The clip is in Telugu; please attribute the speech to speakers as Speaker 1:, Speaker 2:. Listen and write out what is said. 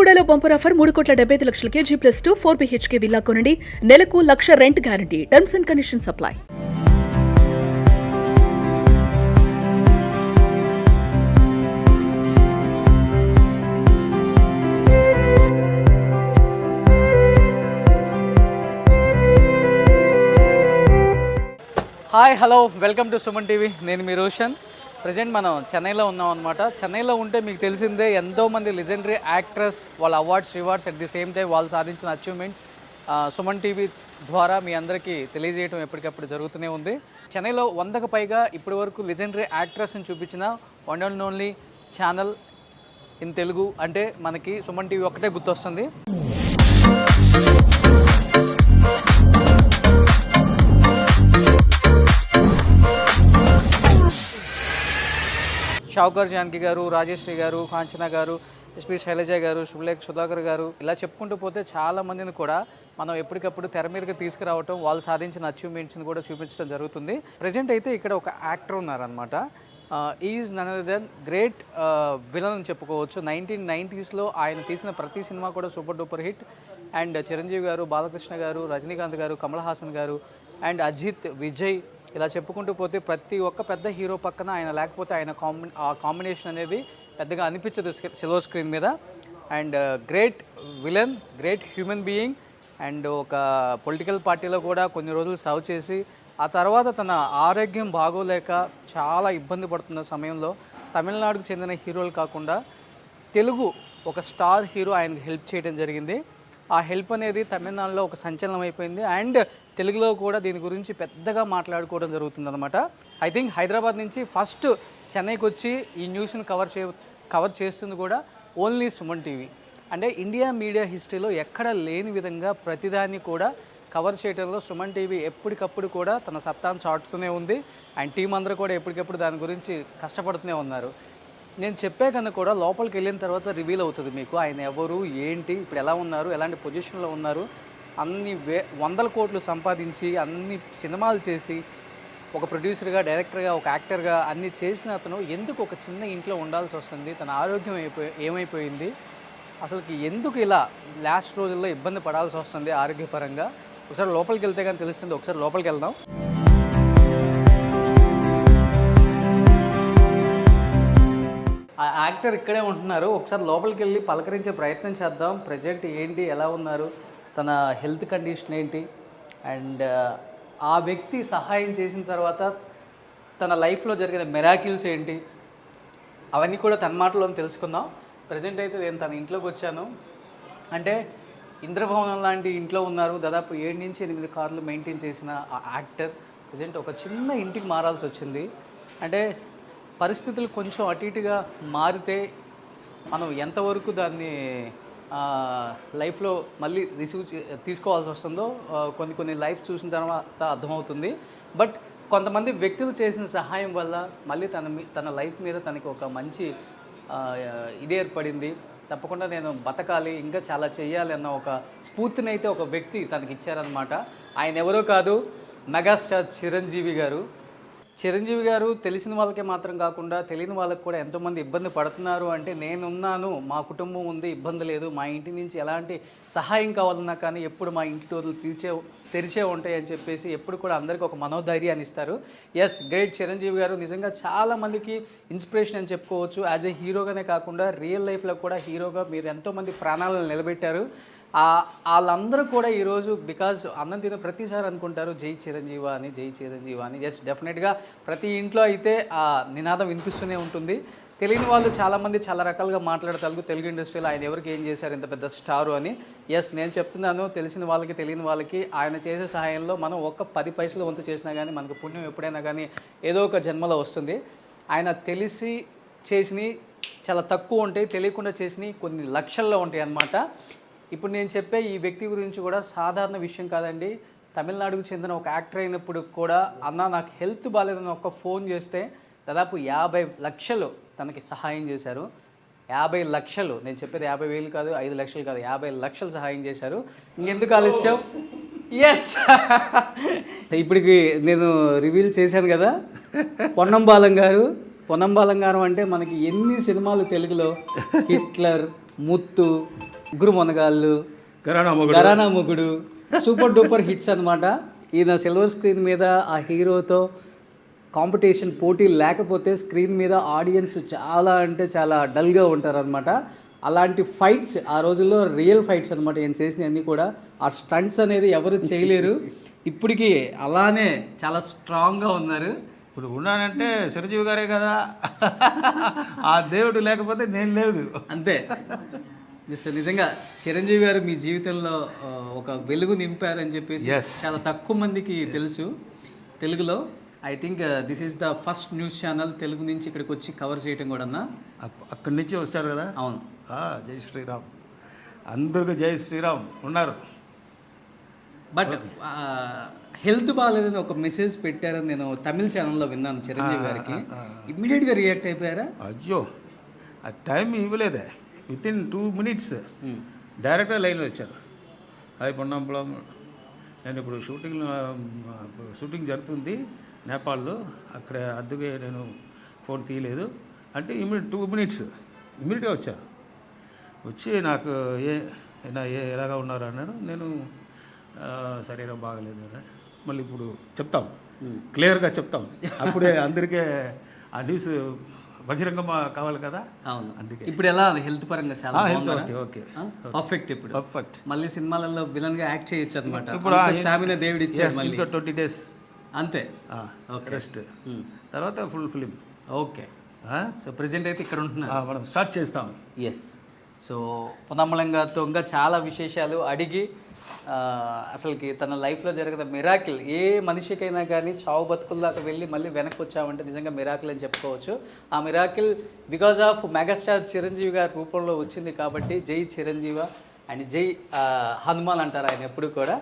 Speaker 1: బెల్లుగూడలో bumper offer 3,75,00,000 KG+2 4 BHK villa కొనండి. నెలకు 1,00,000 rent guarantee. Terms and conditions apply.
Speaker 2: Hi hello welcome to Suman TV. నేను మీ రోషన్. ప్రజెంట్ మనం చెన్నైలో ఉన్నాం అనమాట. చెన్నైలో ఉంటే మీకు తెలిసిందే ఎంతోమంది లెజెండరీ యాక్ట్రెస్ వాళ్ళ awards rewards at the same time వాళ్ళు సాధించిన అచీవ్మెంట్స్ సుమన్ టీవీ ద్వారా మీ అందరికీ తెలియజేయడం ఎప్పటికప్పుడు జరుగుతూనే ఉంది. చెన్నైలో 100కు పైగా ఇప్పటి వరకు లెజెండరీ యాక్ట్రెస్ని చూపించిన one and only channel in Telugu అంటే మనకి సుమన్ టీవీ ఒకటే గుర్తొస్తుంది. షావుకార్ జానకి గారు, రాజేశ్రీ గారు, కాంచన గారు, ఎస్పి శైలజ గారు, శుభలేఖ సుధాకర్ గారు, ఇలా చెప్పుకుంటూ పోతే చాలా మందిని కూడా మనం ఎప్పటికప్పుడు తెర మీదకి తీసుకురావటం, వాళ్ళు సాధించిన అచీవ్మెంట్స్ని కూడా చూపించడం జరుగుతుంది. ప్రజెంట్ అయితే ఇక్కడ ఒక యాక్టర్ ఉన్నారనమాట. Is none other than great villain అని చెప్పుకోవచ్చు. 1990s ఆయన తీసిన ప్రతి సినిమా కూడా super duper hit. And Chiranjeevi garu, Balakrishna గారు, రజనీకాంత్ గారు, కమల్ హాసన్ గారు అండ్ అజిత్, విజయ్ ఇలా చెప్పుకుంటూ పోతే ప్రతి ఒక్క పెద్ద హీరో పక్కన ఆయన లేకపోతే ఆయన కాంబినేషన్ అనేది పెద్దగా అనిపించదు సిల్వర్ స్క్రీన్ మీద. And great villain, great human being. And ఒక పొలిటికల్ పార్టీలో కూడా కొన్ని రోజులు సర్వ్ చేసి ఆ తర్వాత తన ఆరోగ్యం బాగోలేక చాలా ఇబ్బంది పడుతున్న సమయంలో తమిళనాడుకు చెందిన హీరోలు కాకుండా తెలుగు ఒక స్టార్ హీరో ఆయనకు హెల్ప్ చేయడం జరిగింది. ఆ హెల్ప్ అనేది తమిళనాడులో ఒక సంచలనం అయిపోయింది. అండ్ తెలుగులో కూడా దీని గురించి పెద్దగా మాట్లాడుకోవడం జరుగుతుంది అనమాట. ఐ థింక్ హైదరాబాద్ నుంచి ఫస్ట్ చెన్నైకి వచ్చి ఈ న్యూస్ని కవర్ చేస్తుంది కూడా ఓన్లీ సుమన్ టీవీ. అంటే ఇండియా మీడియా హిస్టరీలో ఎక్కడ లేని విధంగా ప్రతిదాన్ని కూడా కవర్ చేయడంలో సుమన్ టీవీ ఎప్పటికప్పుడు కూడా తన సత్తాను చాటుతూనే ఉంది. అండ్ టీం అందరూ కూడా ఎప్పటికప్పుడు దాని గురించి కష్టపడుతూనే ఉన్నారు. నేను చెప్పే కన్నా కూడా లోపలికి వెళ్ళిన తర్వాత రివీల్ అవుతుంది మీకు ఆయన ఎవరు, ఏంటి, ఇప్పుడు ఎలా ఉన్నారు, ఎలాంటి పొజిషన్లో ఉన్నారు. అన్ని వందల కోట్లు సంపాదించి అన్ని సినిమాలు చేసి ఒక ప్రొడ్యూసర్గా, డైరెక్టర్గా, ఒక యాక్టర్గా అన్ని చేసిన అతను ఎందుకు ఒక చిన్న ఇంట్లో ఉండాల్సి వస్తుంది, తన ఆరోగ్యం ఏమైపోయింది, అసలుకి ఎందుకు ఇలా లాస్ట్ రోజుల్లో ఇబ్బంది పడాల్సి వస్తుంది ఆరోగ్యపరంగా, ఒకసారి లోపలికి వెళ్తే కానీ తెలుస్తుంది. ఒకసారి లోపలికి వెళ్దాం. ఆ యాక్టర్ ఇక్కడే ఉంటున్నారు. ఒకసారి లోపలికి వెళ్ళి పలకరించే ప్రయత్నం చేద్దాం. ప్రజెంట్ ఏంటి, ఎలా ఉన్నారు, తన హెల్త్ కండిషన్ ఏంటి, అండ్ ఆ వ్యక్తి సహాయం చేసిన తర్వాత తన లైఫ్లో జరిగిన మిరాకిల్స్ ఏంటి, అవన్నీ కూడా తన మాటలో తెలుసుకుందాం. ప్రజెంట్ అయితే నేను తన ఇంట్లోకి వచ్చాను. అంటే ఇంద్రభవనం లాంటి ఇంట్లో ఉన్నారు. దాదాపు 7 నుంచి 8 కార్లు మెయింటైన్ చేసిన ఆ యాక్టర్ ప్రజెంట్ ఒక చిన్న ఇంటికి మారాల్సి వచ్చింది. అంటే పరిస్థితులు కొంచెం అటు ఇటుగా మారితే మనం ఎంతవరకు దాన్ని లైఫ్లో మళ్ళీ తీసుకోవాల్సి వస్తుందో కొన్ని లైఫ్ చూసిన తర్వాత అర్థమవుతుంది. బట్ కొంతమంది వ్యక్తులు చేసిన సహాయం వల్ల మళ్ళీ తన లైఫ్ మీద తనకి ఒక మంచి ఇది ఏర్పడింది. తప్పకుండా నేను బతకాలి, ఇంకా చాలా చేయాలి అన్న ఒక స్ఫూర్తిని అయితే ఒక వ్యక్తి తనకి ఇచ్చారనమాట. ఆయన ఎవరో కాదు, మెగాస్టార్ చిరంజీవి గారు. చిరంజీవి గారు తెలిసిన వాళ్ళకే మాత్రం కాకుండా తెలియని వాళ్ళకి కూడా ఎంతోమంది ఇబ్బంది పడుతున్నారు. అంటే నేనున్నాను, మా కుటుంబం ఉంది, ఇబ్బంది లేదు, మా ఇంటి నుంచి ఎలాంటి సహాయం కావాలన్నా కానీ ఎప్పుడు మా ఇంటి డోర్లు తెరిచే ఉంటాయి అని చెప్పేసి ఎప్పుడు కూడా అందరికీ ఒక మనోధైర్యాన్ని ఇస్తారు. ఎస్, గ్రేట్ చిరంజీవి గారు నిజంగా చాలామందికి ఇన్స్పిరేషన్ అని చెప్పుకోవచ్చు. యాజ్ ఏ హీరోగానే కాకుండా రియల్ లైఫ్లో కూడా హీరోగా మీరు ఎంతోమంది ప్రాణాలను నిలబెట్టారు. వాళ్ళందరూ కూడా ఈరోజు బికాజ్ అన్నం తినే ప్రతిసారి అనుకుంటారు జై చిరంజీవా అని, జై చిరంజీవా అని. ఎస్, డెఫినెట్గా ప్రతి ఇంట్లో అయితే ఆ నినాదం వినిపిస్తూనే ఉంటుంది. తెలియని వాళ్ళు చాలామంది చాలా రకాలుగా మాట్లాడతారు తెలుగు ఇండస్ట్రీలో ఆయన ఎవరికి ఏం చేశారు, ఇంత పెద్ద స్టారు అని. ఎస్, నేను చెప్తున్నాను, తెలిసిన వాళ్ళకి తెలియని వాళ్ళకి ఆయన చేసే సహాయంలో మనం ఒక్క 10 పైసలు వంతు చేసినా కానీ మనకు పుణ్యం ఎప్పుడైనా కానీ ఏదో ఒక జన్మలో వస్తుంది. ఆయన తెలిసి చేసినవి చాలా తక్కువ ఉంటాయి, తెలియకుండా చేసినవి కొన్ని లక్షల్లో ఉంటాయి అన్నమాట. ఇప్పుడు నేను చెప్పే ఈ వ్యక్తి గురించి కూడా సాధారణ విషయం కాదండి. తమిళనాడుకు చెందిన ఒక యాక్టర్ అయినప్పుడు కూడా అన్న నాకు హెల్త్ బాగాలేదని ఒక ఫోన్ చేస్తే దాదాపు 50 లక్షలు తనకి సహాయం చేశారు. 50 లక్షలు, నేను చెప్పేది 50,000 కాదు, 5 లక్షలు కాదు, 50 లక్షలు సహాయం చేశారు. ఇంకెందుకు ఆలస్యం, ఎస్ ఇప్పటికి నేను రివీల్ చేశాను కదా, పొన్నం బాలం గారు. పొన్నం బాలం గారు అంటే మనకి ఎన్ని సినిమాలు తెలుగులో, హిట్లర్, ముత్తు, ముగ్గురు మొనగాళ్ళు, గరానా మొగుడు సూపర్ డూపర్ హిట్స్ అన్నమాట. ఈయన సిల్వర్ స్క్రీన్ మీద ఆ హీరోతో కాంపిటీషన్ పోటీ లేకపోతే స్క్రీన్ మీద ఆడియన్స్ చాలా అంటే చాలా డల్గా ఉంటారనమాట. అలాంటి ఫైట్స్ ఆ రోజుల్లో రియల్ ఫైట్స్ అనమాట ఈయన చేసినవన్నీ కూడా. ఆ స్టంట్స్ అనేది ఎవరు చేయలేరు. ఇప్పటికీ అలానే చాలా స్ట్రాంగ్గా ఉన్నారు.
Speaker 3: ఇప్పుడు ఉన్నానంటే చిరంజీవి గారే కదా, ఆ దేవుడు లేకపోతే నేను లేదు.
Speaker 2: అంతే. నిజంగా చిరంజీవి గారు మీ జీవితంలో ఒక వెలుగు నింపారని చెప్పేసి చాలా తక్కువ మందికి తెలుసు తెలుగులో. I think this is the first news channel Telugu నుంచి ఇక్కడికి వచ్చి కవర్ చేయడం కూడా.
Speaker 3: అక్కడి నుంచి వచ్చారు కదా.
Speaker 2: అవును.
Speaker 3: జై శ్రీరామ్, అందరికీ జై శ్రీరామ్ ఉన్నారు.
Speaker 2: బట్ హెల్త్ బాగాలేదని ఒక మెసేజ్ పెట్టారని నేను తమిళ ఛానల్లో విన్నాను చిరంజీవి గారికి. ఇమ్మీడియట్గా రియాక్ట్ అయిపోయారా?
Speaker 3: అయ్యో, ఆ టైం ఇవ్వలేదే. వితిన్ 2 minutes డైరెక్ట్గా లైన్లో వచ్చారు. అది పొన్నంపులం, నేను ఇప్పుడు షూటింగ్ జరుగుతుంది నేపాల్లో, అక్కడ అందుకే నేను ఫోన్ తీయలేదు అంటే 2 minutes ఇమ్మీడియట్గా వచ్చారు. వచ్చి నాకు ఎలాగా ఉన్నారు అన్నాడు. నేను శరీరం బాగలేదు అని మళ్ళీ ఇప్పుడు చెప్తాం, క్లియర్గా చెప్తాం. అప్పుడే అందరికీ ఆ న్యూస్ బహిరంగం కావాలి కదా.
Speaker 2: అవును. అందుకే ఇప్పుడు ఎలా హెల్త్ పరంగా చాలా
Speaker 3: ఓకే
Speaker 2: పర్ఫెక్ట్. ఇప్పుడు
Speaker 3: పర్ఫెక్ట్.
Speaker 2: మళ్ళీ సినిమాలలో విలన్ గా యాక్ట్ చేయొచ్చు అనమాట. ఇప్పుడు స్టామినా దేవుడు ఇచ్చారు. మళ్ళీ
Speaker 3: 20 days
Speaker 2: అంతే
Speaker 3: రెస్ట్, తర్వాత full film.
Speaker 2: Okay. So present అయితే ఇక్కడ ఉంటున్నారు.
Speaker 3: మనం స్టార్ట్ చేస్తాం.
Speaker 2: ఎస్. సో పొన్నమ్మలంగాతో ఇంకా చాలా విశేషాలు అడిగి అసలుకి తన లైఫ్లో జరిగిన మిరాకిల్, ఏ మనిషికైనా కానీ చావు బతుకుల దాకా వెళ్ళి మళ్ళీ వెనక్కి వచ్చామంటే నిజంగా మిరాకిల్ అని చెప్పుకోవచ్చు. ఆ miracle because of megastar Chiranjeevi గారి రూపంలో వచ్చింది కాబట్టి జై చిరంజీవ అండ్ జై హనుమాన్ అంటారు ఆయన ఎప్పుడు కూడా.